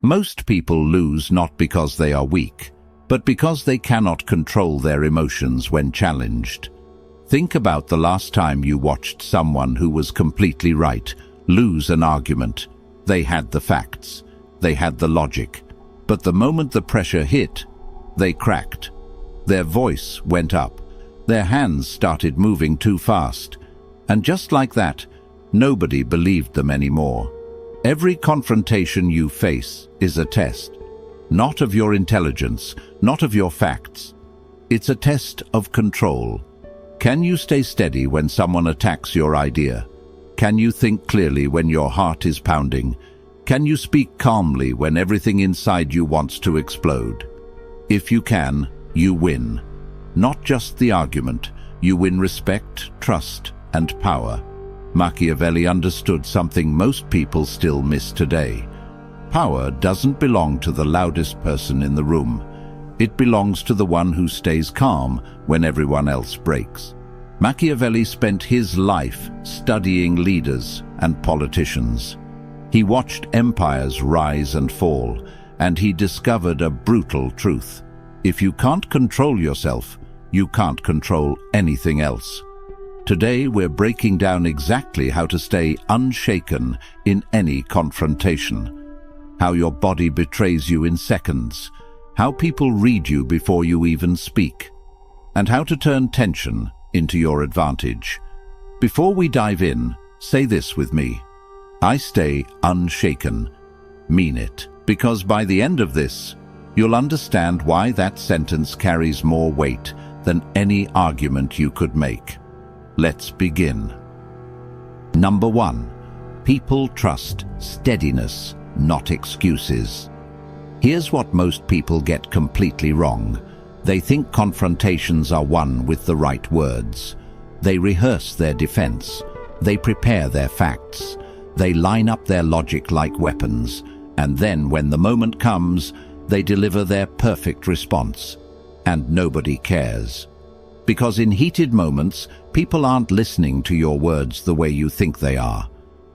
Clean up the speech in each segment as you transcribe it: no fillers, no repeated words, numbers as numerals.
Most people lose not because they are weak, but because they cannot control their emotions when challenged. Think about the last time you watched someone who was completely right lose an argument. They had the facts, they had the logic, but the moment the pressure hit, they cracked. Their voice went up, their hands started moving too fast, and just like that, nobody believed them anymore. Every confrontation you face is a test, not of your intelligence, not of your facts. It's a test of control. Can you stay steady when someone attacks your idea? Can you think clearly when your heart is pounding? Can you speak calmly when everything inside you wants to explode? If you can, you win. Not just the argument, you win respect, trust, and power. Machiavelli understood something most people still miss today. Power doesn't belong to the loudest person in the room. It belongs to the one who stays calm when everyone else breaks. Machiavelli spent his life studying leaders and politicians. He watched empires rise and fall, and he discovered a brutal truth. If you can't control yourself, you can't control anything else. Today we're breaking down exactly how to stay unshaken in any confrontation. How your body betrays you in seconds, how people read you before you even speak, and how to turn tension into your advantage. Before we dive in, say this with me. I stay unshaken. Mean it, because by the end of this, you'll understand why that sentence carries more weight than any argument you could make. Let's begin. Number 1. People trust steadiness, not excuses. Here's what most people get completely wrong. They think confrontations are won with the right words. They rehearse their defense. They prepare their facts. They line up their logic like weapons. And then when the moment comes, they deliver their perfect response. And nobody cares. Because in heated moments, people aren't listening to your words the way you think they are.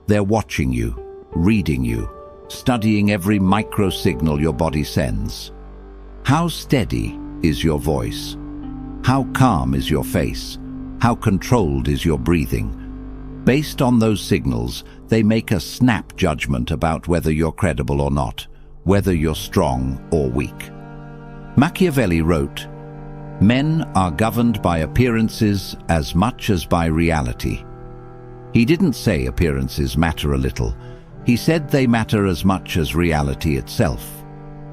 They're watching you, reading you, studying every micro-signal your body sends. How steady is your voice? How calm is your face? How controlled is your breathing? Based on those signals, they make a snap judgment about whether you're credible or not, whether you're strong or weak. Machiavelli wrote, "Men are governed by appearances as much as by reality." He didn't say appearances matter a little. He said they matter as much as reality itself.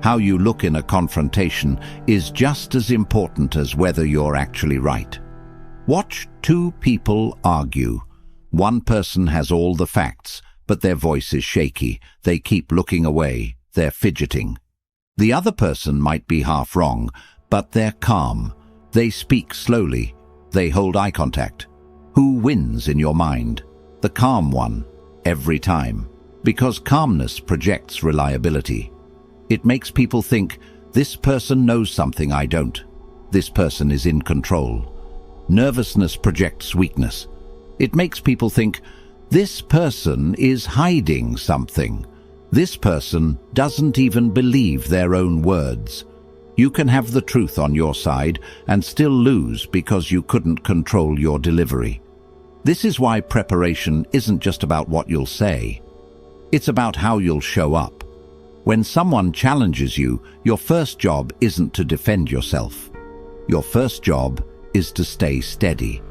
How you look in a confrontation is just as important as whether you're actually right. Watch two people argue. One person has all the facts, but their voice is shaky. They keep looking away. They're fidgeting. The other person might be half wrong, but they're calm. They speak slowly. They hold eye contact. Who wins in your mind? The calm one, every time. Because calmness projects reliability. It makes people think, this person knows something I don't. This person is in control. Nervousness projects weakness. It makes people think, this person is hiding something. This person doesn't even believe their own words. You can have the truth on your side and still lose because you couldn't control your delivery. This is why preparation isn't just about what you'll say. It's about how you'll show up. When someone challenges you, your first job isn't to defend yourself. Your first job is to stay steady.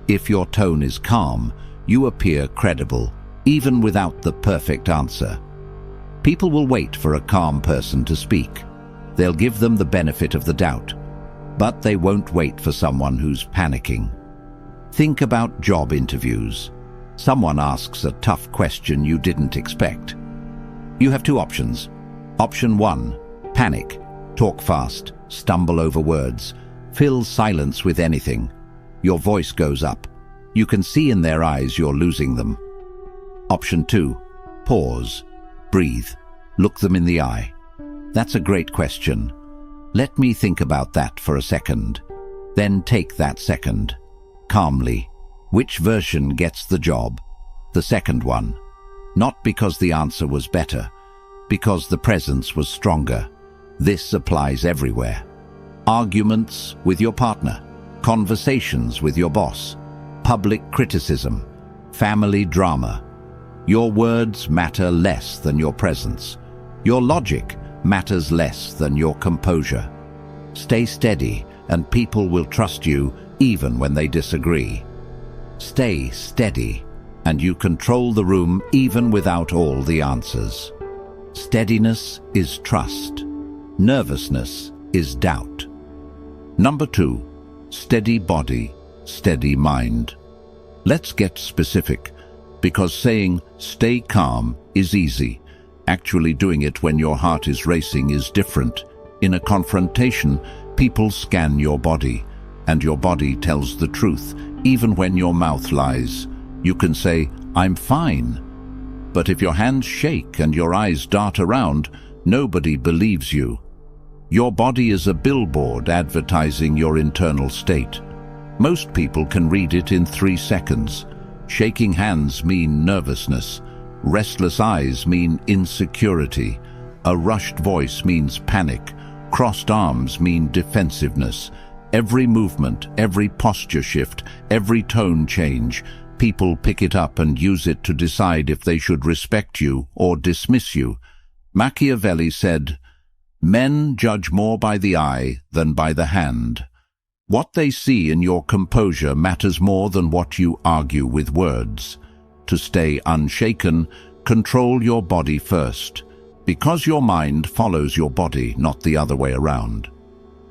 If your tone is calm, you appear credible, even without the perfect answer. People will wait for a calm person to speak. They'll give them the benefit of the doubt, but they won't wait for someone who's panicking. Think about job interviews. Someone asks a tough question you didn't expect. You have two options. Option 1, panic, talk fast, stumble over words, fill silence with anything. Your voice goes up. You can see in their eyes you're losing them. Option 2, pause, breathe, look them in the eye. That's a great question. Let me think about that for a second. Then take that second. Calmly. Which version gets the job? The second one. Not because the answer was better, because the presence was stronger. This applies everywhere. Arguments with your partner, conversations with your boss, public criticism, family drama. Your words matter less than your presence. Your logic matters less than your composure. Stay steady, and people will trust you even when they disagree. Stay steady, and you control the room even without all the answers. Steadiness is trust. Nervousness is doubt. Number 2, steady body, steady mind. Let's get specific, because saying stay calm is easy. Actually doing it when your heart is racing is different. In a confrontation, people scan your body, and your body tells the truth, even when your mouth lies. You can say, "I'm fine." But if your hands shake and your eyes dart around, nobody believes you. Your body is a billboard advertising your internal state. Most people can read it in 3 seconds. Shaking hands mean nervousness. Restless eyes mean insecurity. A rushed voice means panic. Crossed arms mean defensiveness. Every movement, every posture shift, every tone change, people pick it up and use it to decide if they should respect you or dismiss you. Machiavelli said, "Men judge more by the eye than by the hand." What they see in your composure matters more than what you argue with words. To stay unshaken, control your body first, because your mind follows your body, not the other way around.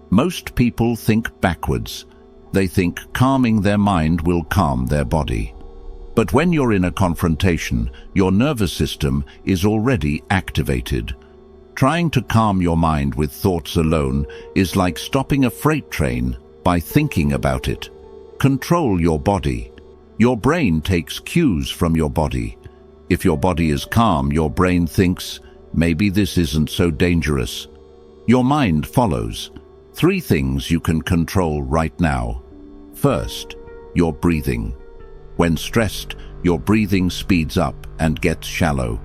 Most people think backwards. They think calming their mind will calm their body. But when you're in a confrontation, your nervous system is already activated. Trying to calm your mind with thoughts alone is like stopping a freight train by thinking about it. Control your body. Your brain takes cues from your body. If your body is calm, your brain thinks, maybe this isn't so dangerous. Your mind follows. 3 things you can control right now. First, your breathing. When stressed, your breathing speeds up and gets shallow.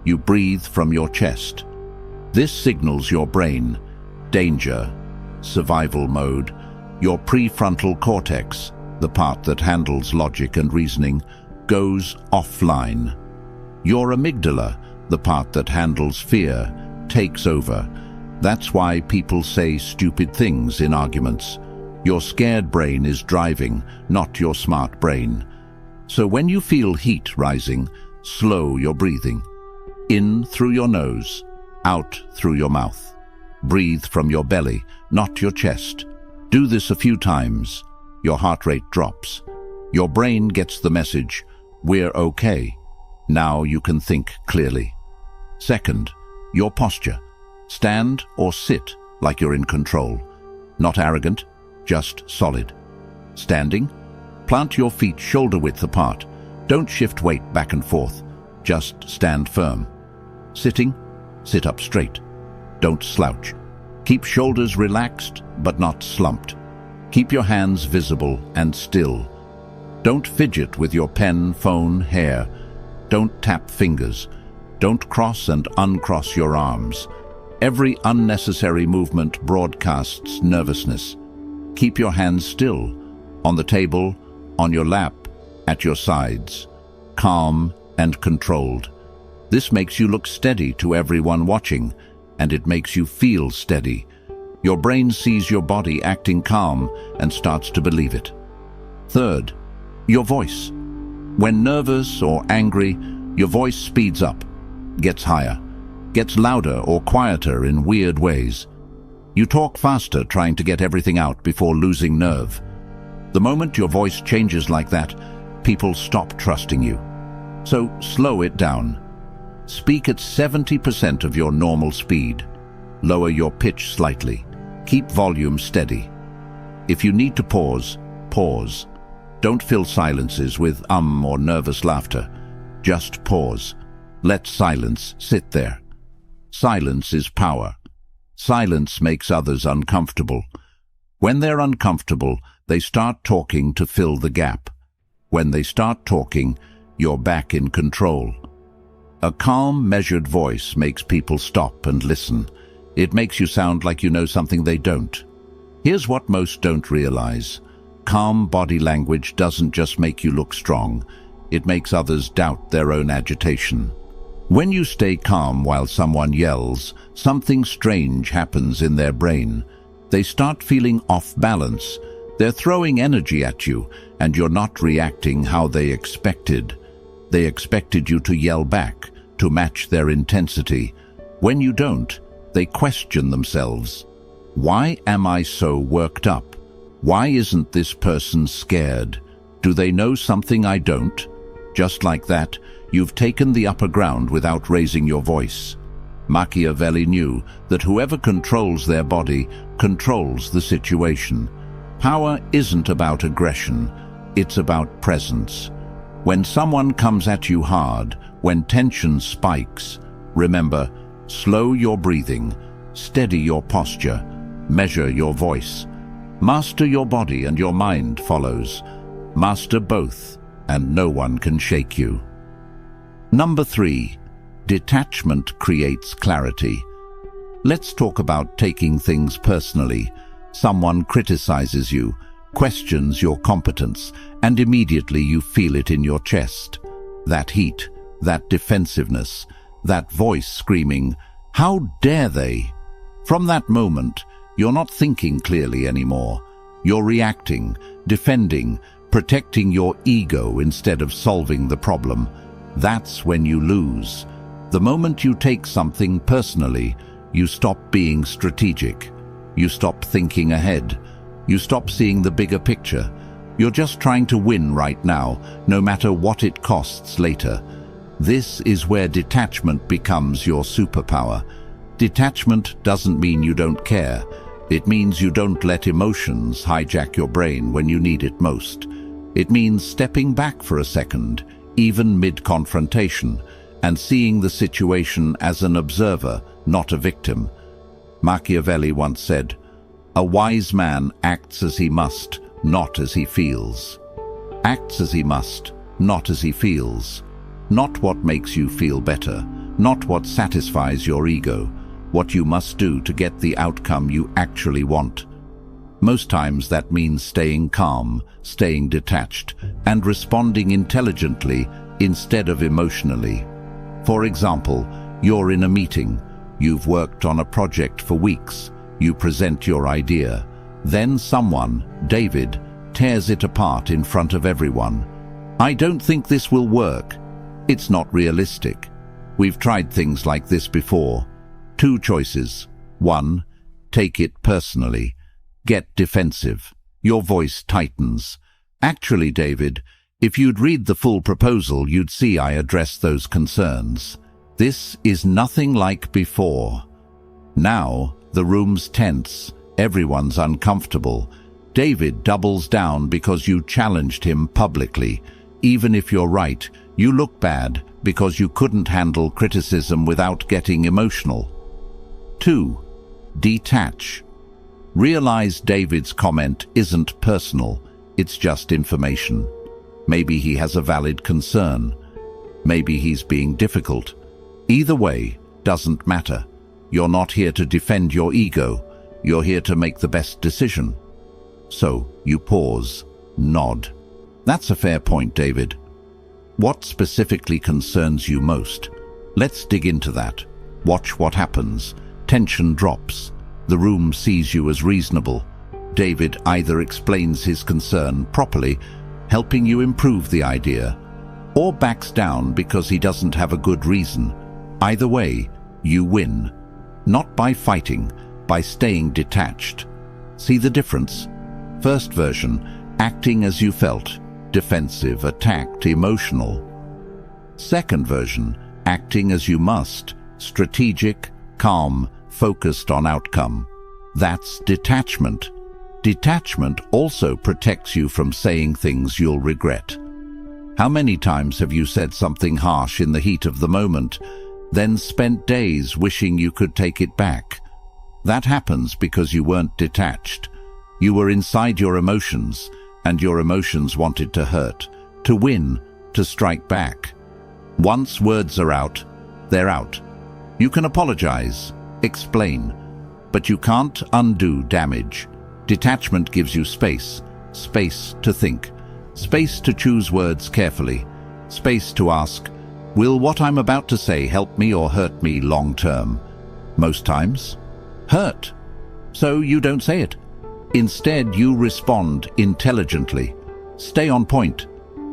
You breathe from your chest. This signals your brain, danger, survival mode. Your prefrontal cortex, the part that handles logic and reasoning, goes offline. Your amygdala, the part that handles fear, takes over. That's why people say stupid things in arguments. Your scared brain is driving, not your smart brain. So when you feel heat rising, slow your breathing. In through your nose, out through your mouth. Breathe from your belly, not your chest. Do this a few times. Your heart rate drops. Your brain gets the message, we're okay. Now you can think clearly. Second, your posture. Stand or sit like you're in control. Not arrogant, just solid. Standing, plant your feet shoulder-width apart. Don't shift weight back and forth. Just stand firm. Sitting, sit up straight. Don't slouch. Keep shoulders relaxed, but not slumped. Keep your hands visible and still. Don't fidget with your pen, phone, hair. Don't tap fingers. Don't cross and uncross your arms. Every unnecessary movement broadcasts nervousness. Keep your hands still, on the table, on your lap, at your sides, calm and controlled. This makes you look steady to everyone watching, and it makes you feel steady. Your brain sees your body acting calm and starts to believe it. Third, your voice. When nervous or angry, your voice speeds up, gets higher, gets louder or quieter in weird ways. You talk faster, trying to get everything out before losing nerve. The moment your voice changes like that, people stop trusting you. So slow it down. Speak at 70% of your normal speed. Lower your pitch slightly. Keep volume steady. If you need to pause, pause. Don't fill silences with or nervous laughter. Just pause. Let silence sit there. Silence is power. Silence makes others uncomfortable. When they're uncomfortable, they start talking to fill the gap. When they start talking, you're back in control. A calm, measured voice makes people stop and listen. It makes you sound like you know something they don't. Here's what most don't realize. Calm body language doesn't just make you look strong. It makes others doubt their own agitation. When you stay calm while someone yells, something strange happens in their brain. They start feeling off balance. They're throwing energy at you, and you're not reacting how they expected. They expected you to yell back, to match their intensity. When you don't, they question themselves. Why am I so worked up? Why isn't this person scared? Do they know something I don't? Just like that, you've taken the upper ground without raising your voice. Machiavelli knew that whoever controls their body controls the situation. Power isn't about aggression, it's about presence. When someone comes at you hard, when tension spikes, remember, slow your breathing, steady your posture, measure your voice. Master your body and your mind follows. Master both, and no one can shake you. Number 3. Detachment creates clarity. Let's talk about taking things personally. Someone criticizes you, questions your competence, and immediately you feel it in your chest. That heat, that defensiveness, that voice screaming, "How dare they?" From that moment, you're not thinking clearly anymore. You're reacting, defending, protecting your ego instead of solving the problem. That's when you lose. The moment you take something personally, you stop being strategic. You stop thinking ahead. You stop seeing the bigger picture. You're just trying to win right now, no matter what it costs later. This is where detachment becomes your superpower. Detachment doesn't mean you don't care. It means you don't let emotions hijack your brain when you need it most. It means stepping back for a second, even mid-confrontation, and seeing the situation as an observer, not a victim. Machiavelli once said, "A wise man acts as he must, not as he feels." Acts as he must, not as he feels. Not what makes you feel better, not what satisfies your ego, what you must do to get the outcome you actually want. Most times that means staying calm, staying detached, and responding intelligently instead of emotionally. For example, you're in a meeting. You've worked on a project for weeks. You present your idea. Then someone, David, tears it apart in front of everyone. "I don't think this will work. It's not realistic. We've tried things like this before." Two choices. 1. Take it personally. Get defensive. Your voice tightens. "Actually, David, if you'd read the full proposal, you'd see I address those concerns. This is nothing like before." Now, the room's tense. Everyone's uncomfortable. David doubles down because you challenged him publicly. Even if you're right, you look bad because you couldn't handle criticism without getting emotional. 2. Detach. Realize David's comment isn't personal, it's just information. Maybe he has a valid concern. Maybe he's being difficult. Either way, doesn't matter. You're not here to defend your ego. You're here to make the best decision. So, you pause, nod. "That's a fair point, David. What specifically concerns you most? Let's dig into that." Watch what happens. Tension drops. The room sees you as reasonable. David either explains his concern properly, helping you improve the idea, or backs down because he doesn't have a good reason. Either way, you win. Not by fighting, by staying detached. See the difference? First version, acting as you felt, defensive, attacked, emotional. Second version, acting as you must, strategic, calm, focused on outcome. That's detachment. Detachment also protects you from saying things you'll regret. How many times have you said something harsh in the heat of the moment, then spent days wishing you could take it back? That happens because you weren't detached. You were inside your emotions, and your emotions wanted to hurt, to win, to strike back. Once words are out, they're out. You can apologize, explain, but you can't undo damage. Detachment gives you space to think, space to choose words carefully, space to ask, will what I'm about to say help me or hurt me long term? Most times, hurt. So you don't say it. Instead, you respond intelligently. Stay on point.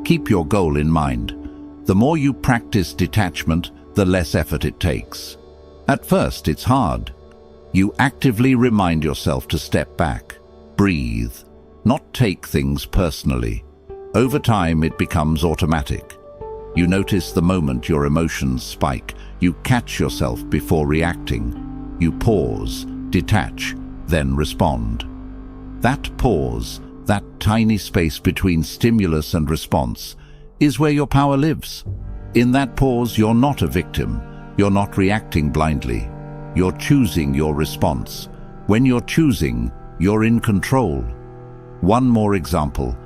Keep your goal in mind. The more you practice detachment, the less effort it takes. At first, it's hard. You actively remind yourself to step back, breathe, not take things personally. Over time, it becomes automatic. You notice the moment your emotions spike. You catch yourself before reacting. You pause, detach, then respond. That pause, that tiny space between stimulus and response, is where your power lives. In that pause, you're not a victim. You're not reacting blindly. You're choosing your response. When you're choosing, you're in control. One more example.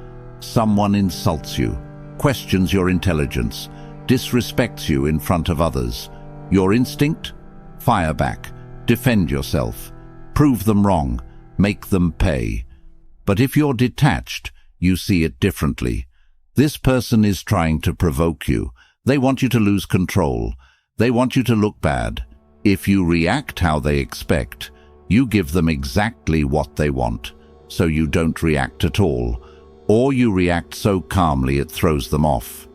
Someone insults you, questions your intelligence, disrespects you in front of others. Your instinct? Fire back. Defend yourself. Prove them wrong. Make them pay. But if you're detached, you see it differently. This person is trying to provoke you. They want you to lose control. They want you to look bad. If you react how they expect, you give them exactly what they want, so you don't react at all, or you react so calmly it throws them off.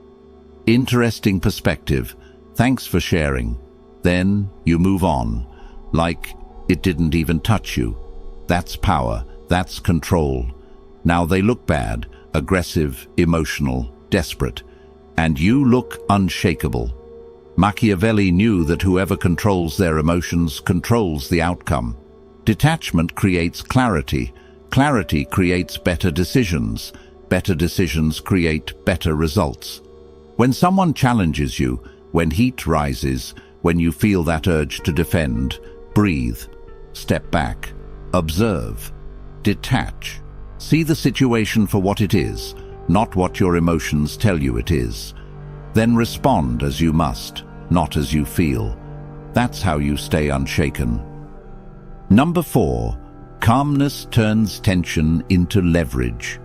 Interesting perspective. Thanks for sharing. Then you move on, like it didn't even touch you. That's power. That's control. Now they look bad, aggressive, emotional, desperate, and you look unshakable. Machiavelli knew that whoever controls their emotions controls the outcome. Detachment creates clarity. Clarity creates better decisions. Better decisions create better results. When someone challenges you, when heat rises, when you feel that urge to defend, breathe, step back, observe, detach. See the situation for what it is, not what your emotions tell you it is. Then respond as you must, not as you feel. That's how you stay unshaken. Number 4, calmness turns tension into leverage.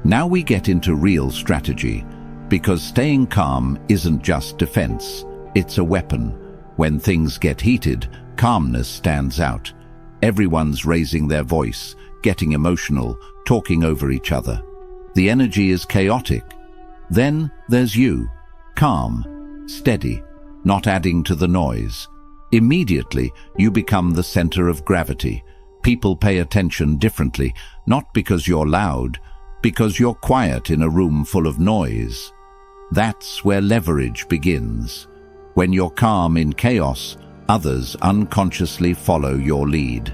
Now we get into real strategy, because staying calm isn't just defense, it's a weapon. When things get heated, calmness stands out. Everyone's raising their voice, getting emotional, talking over each other. The energy is chaotic. Then there's you, calm, steady, not adding to the noise. Immediately, you become the center of gravity. People pay attention differently, not because you're loud, because you're quiet in a room full of noise. That's where leverage begins. When you're calm in chaos, others unconsciously follow your lead.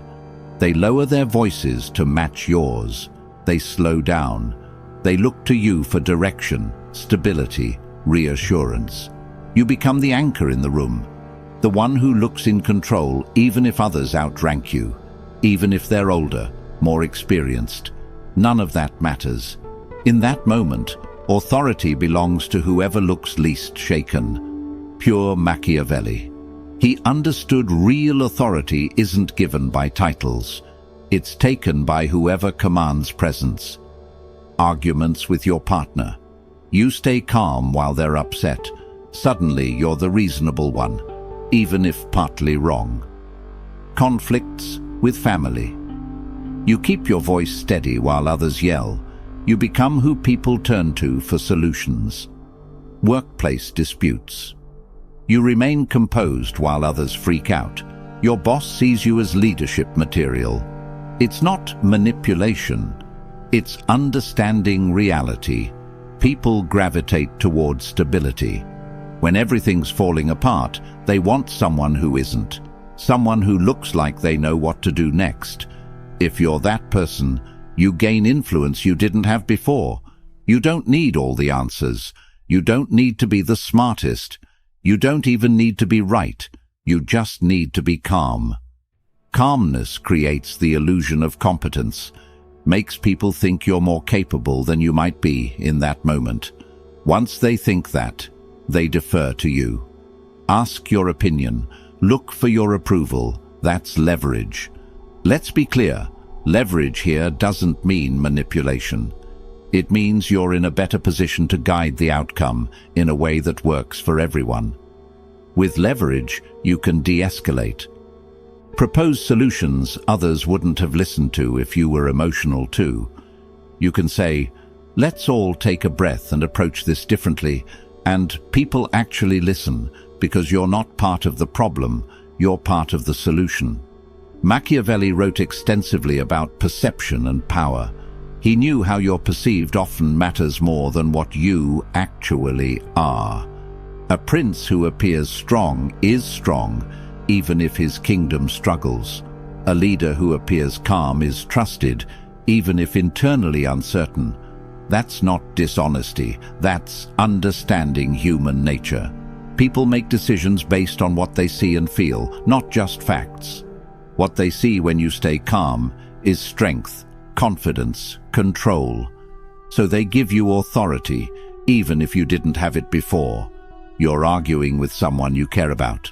They lower their voices to match yours. They slow down. They look to you for direction, stability, reassurance. You become the anchor in the room, the one who looks in control even if others outrank you, even if they're older, more experienced. None of that matters. In that moment, authority belongs to whoever looks least shaken. Pure Machiavelli. He understood real authority isn't given by titles. It's taken by whoever commands presence. Arguments with your partner. You stay calm while they're upset. Suddenly you're the reasonable one, even if partly wrong. Conflicts with family. You keep your voice steady while others yell. You become who people turn to for solutions. Workplace disputes. You remain composed while others freak out. Your boss sees you as leadership material. It's not manipulation. It's understanding reality. People gravitate towards stability. When everything's falling apart, they want someone who isn't. Someone who looks like they know what to do next. If you're that person, you gain influence you didn't have before. You don't need all the answers. You don't need to be the smartest. You don't even need to be right. You just need to be calm. Calmness creates the illusion of competence, makes people think you're more capable than you might be in that moment. Once they think that, they defer to you. Ask your opinion. Look for your approval. That's leverage. Let's be clear. Leverage here doesn't mean manipulation. It means you're in a better position to guide the outcome in a way that works for everyone. With leverage, you can de-escalate. Propose solutions others wouldn't have listened to if you were emotional too. You can say, let's all take a breath and approach this differently, and people actually listen because you're not part of the problem, you're part of the solution. Machiavelli wrote extensively about perception and power. He knew how you're perceived often matters more than what you actually are. A prince who appears strong is strong, even if his kingdom struggles. A leader who appears calm is trusted, even if internally uncertain. That's not dishonesty, that's understanding human nature. People make decisions based on what they see and feel, not just facts. What they see when you stay calm is strength, confidence, control. So they give you authority, even if you didn't have it before. You're arguing with someone you care about.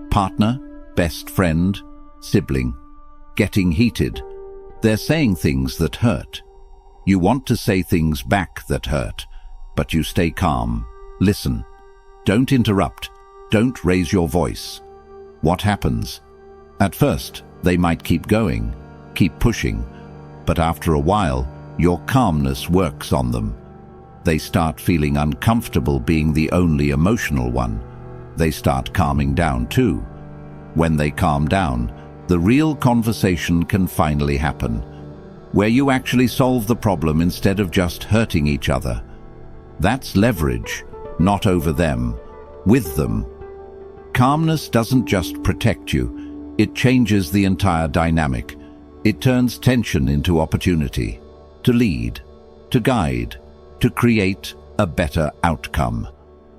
Partner, best friend, sibling. Getting heated. They're saying things that hurt. You want to say things back that hurt, but you stay calm. Listen. Don't interrupt. Don't raise your voice. What happens? At first, they might keep going, keep pushing, but after a while, your calmness works on them. They start feeling uncomfortable being the only emotional one. They start calming down too. When they calm down, the real conversation can finally happen, where you actually solve the problem instead of just hurting each other. That's leverage, not over them, with them. Calmness doesn't just protect you, it changes the entire dynamic. It turns tension into opportunity, to lead, to guide, to create a better outcome.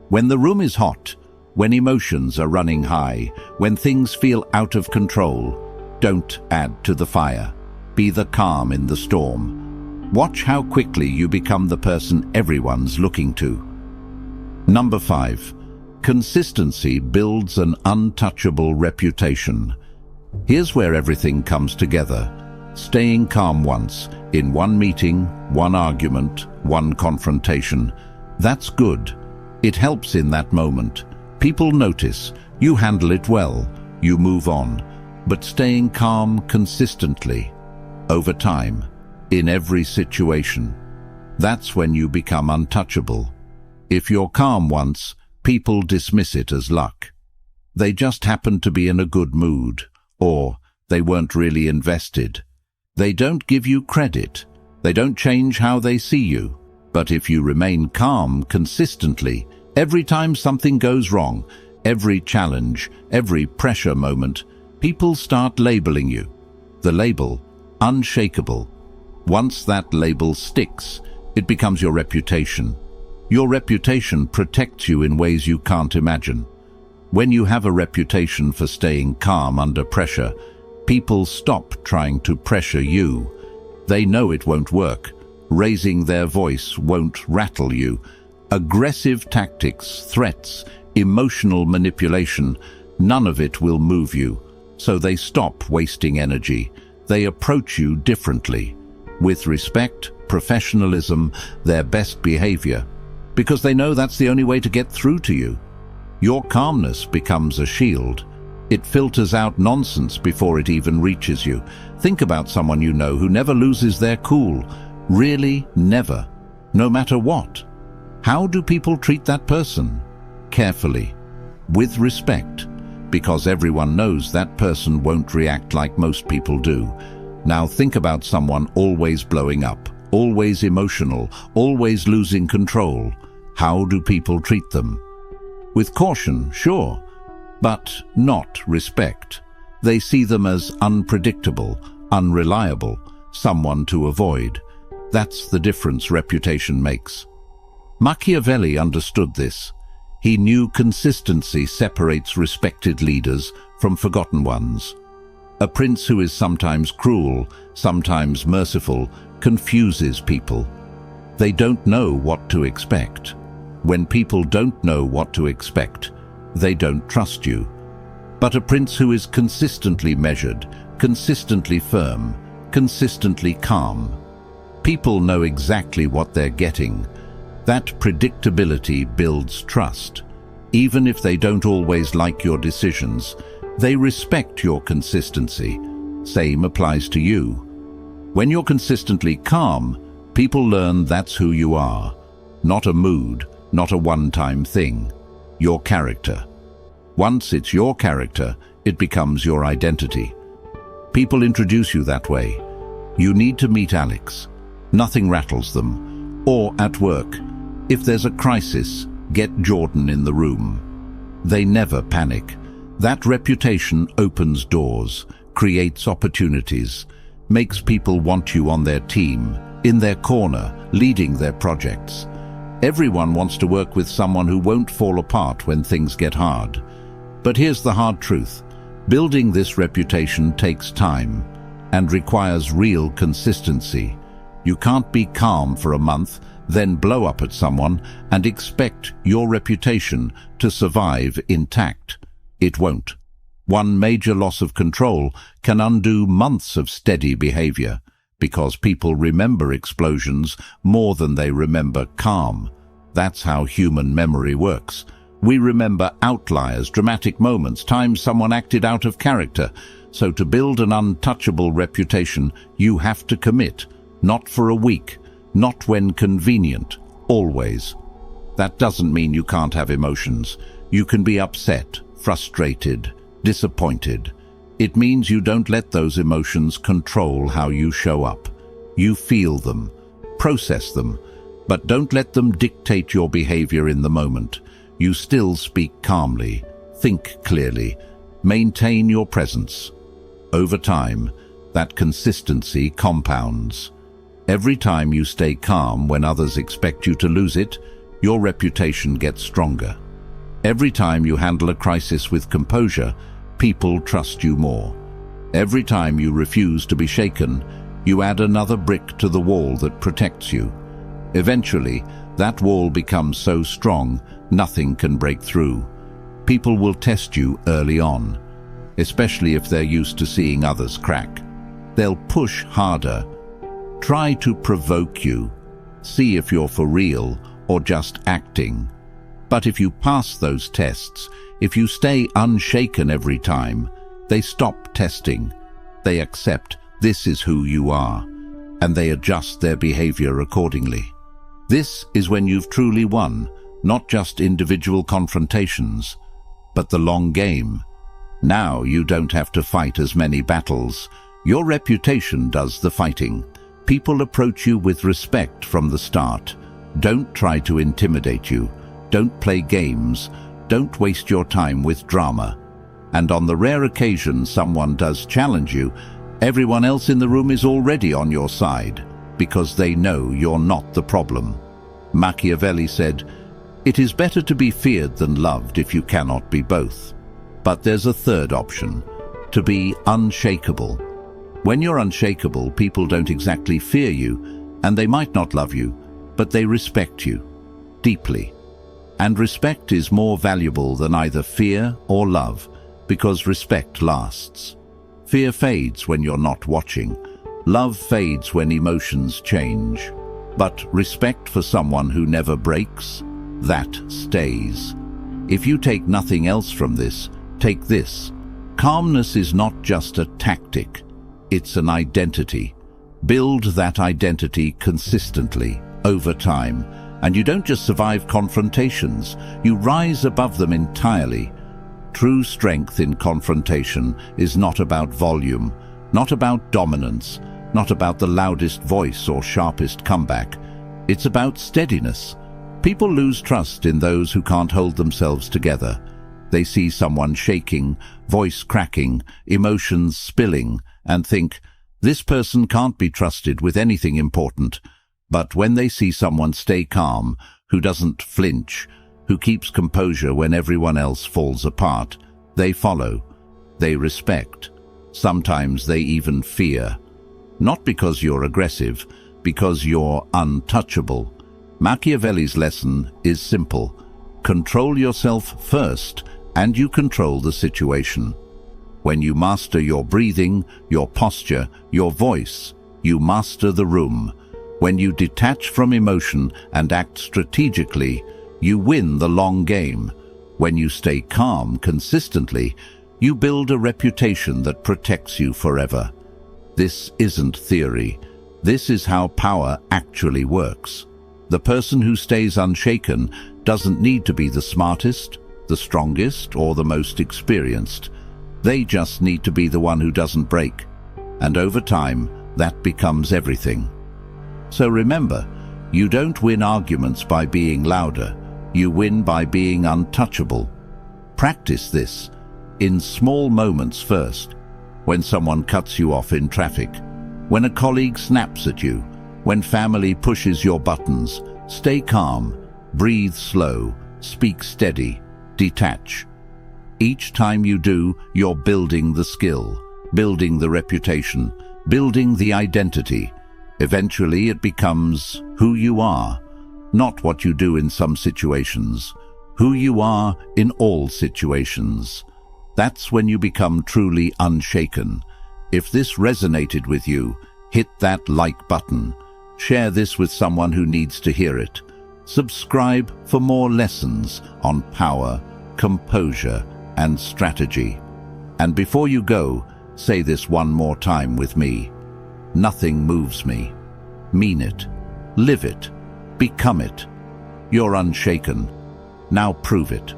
When the room is hot, when emotions are running high, when things feel out of control, don't add to the fire. Be the calm in the storm. Watch how quickly you become the person everyone's looking to. Number 5. Consistency builds an untouchable reputation. Here's where everything comes together. Staying calm once, in one meeting, one argument, one confrontation. That's good. It helps in that moment. People notice. You handle it well. You move on. But staying calm consistently, over time, in every situation, that's when you become untouchable. If you're calm once, people dismiss it as luck. They just happened to be in a good mood, or they weren't really invested. They don't give you credit. They don't change how they see you. But if you remain calm consistently, every time something goes wrong, every challenge, every pressure moment, people start labeling you. The label, Unshakable. Once that label sticks, it becomes your reputation. Your reputation protects you in ways you can't imagine. When you have a reputation for staying calm under pressure, people stop trying to pressure you. They know it won't work. Raising their voice won't rattle you. Aggressive tactics, threats, emotional manipulation, none of it will move you. So they stop wasting energy. They approach you differently, with respect, professionalism, their best behavior, because they know that's the only way to get through to you. Your calmness becomes a shield. It filters out nonsense before it even reaches you. Think about someone you know who never loses their cool. Really, never. No matter what. How do people treat that person? Carefully, with respect, because everyone knows that person won't react like most people do. Now think about someone always blowing up, always emotional, always losing control. How do people treat them? With caution, sure, but not respect. They see them as unpredictable, unreliable, someone to avoid. That's the difference reputation makes. Machiavelli understood this. He knew consistency separates respected leaders from forgotten ones. A prince who is sometimes cruel, sometimes merciful, confuses people. They don't know what to expect. When people don't know what to expect, they don't trust you. But a prince who is consistently measured, consistently firm, consistently calm. People know exactly what they're getting. That predictability builds trust. Even if they don't always like your decisions, they respect your consistency. Same applies to you. When you're consistently calm, people learn that's who you are. Not a mood, not a one-time thing. Your character. Once it's your character, it becomes your identity. People introduce you that way. You need to meet Alex. Nothing rattles them. Or at work, if there's a crisis, get Jordan in the room. They never panic. That reputation opens doors, creates opportunities, makes people want you on their team, in their corner, leading their projects. Everyone wants to work with someone who won't fall apart when things get hard. But here's the hard truth. Building this reputation takes time and requires real consistency. You can't be calm for a month, then blow up at someone and expect your reputation to survive intact. It won't. One major loss of control can undo months of steady behavior, because people remember explosions more than they remember calm. That's how human memory works. We remember outliers, dramatic moments, times someone acted out of character. So to build an untouchable reputation, you have to commit. Not for a week, not when convenient, always. That doesn't mean you can't have emotions. You can be upset, frustrated, disappointed. It means you don't let those emotions control how you show up. You feel them, process them, but don't let them dictate your behavior in the moment. You still speak calmly, think clearly, maintain your presence. Over time, that consistency compounds. Every time you stay calm when others expect you to lose it, your reputation gets stronger. Every time you handle a crisis with composure, people trust you more. Every time you refuse to be shaken, you add another brick to the wall that protects you. Eventually, that wall becomes so strong, nothing can break through. People will test you early on, especially if they're used to seeing others crack. They'll push harder, try to provoke you, see if you're for real or just acting. But if you pass those tests, if you stay unshaken every time, they stop testing. They accept this is who you are, and they adjust their behavior accordingly. This is when you've truly won, not just individual confrontations, but the long game. Now you don't have to fight as many battles. Your reputation does the fighting. People approach you with respect from the start. Don't try to intimidate you. Don't play games. Don't waste your time with drama. And on the rare occasion someone does challenge you, everyone else in the room is already on your side, because they know you're not the problem. Machiavelli said, "It is better to be feared than loved if you cannot be both." But there's a third option, to be unshakable. When you're unshakable, people don't exactly fear you, and they might not love you, but they respect you deeply. And respect is more valuable than either fear or love, because respect lasts. Fear fades when you're not watching. Love fades when emotions change. But respect for someone who never breaks, that stays. If you take nothing else from this, take this. Calmness is not just a tactic, it's an identity. Build that identity consistently, over time, and you don't just survive confrontations, you rise above them entirely. True strength in confrontation is not about volume, not about dominance, not about the loudest voice or sharpest comeback. It's about steadiness. People lose trust in those who can't hold themselves together. They see someone shaking, voice cracking, emotions spilling, and think, this person can't be trusted with anything important. But when they see someone stay calm, who doesn't flinch, who keeps composure when everyone else falls apart, they follow, they respect. Sometimes they even fear. Not because you're aggressive, because you're untouchable. Machiavelli's lesson is simple. Control yourself first, and you control the situation. When you master your breathing, your posture, your voice, you master the room. When you detach from emotion and act strategically, you win the long game. When you stay calm consistently, you build a reputation that protects you forever. This isn't theory. This is how power actually works. The person who stays unshaken doesn't need to be the smartest, the strongest, or the most experienced. They just need to be the one who doesn't break. And over time, that becomes everything. So remember, you don't win arguments by being louder. You win by being untouchable. Practice this in small moments first. When someone cuts you off in traffic, when a colleague snaps at you, when family pushes your buttons, stay calm, breathe slow, speak steady, detach. Each time you do, you're building the skill, building the reputation, building the identity. Eventually it becomes who you are, not what you do in some situations, who you are in all situations. That's when you become truly unshaken. If this resonated with you, hit that like button. Share this with someone who needs to hear it. Subscribe for more lessons on power, composure, and strategy. And before you go, say this one more time with me. Nothing moves me. Mean it. Live it. Become it. You're unshaken. Now prove it.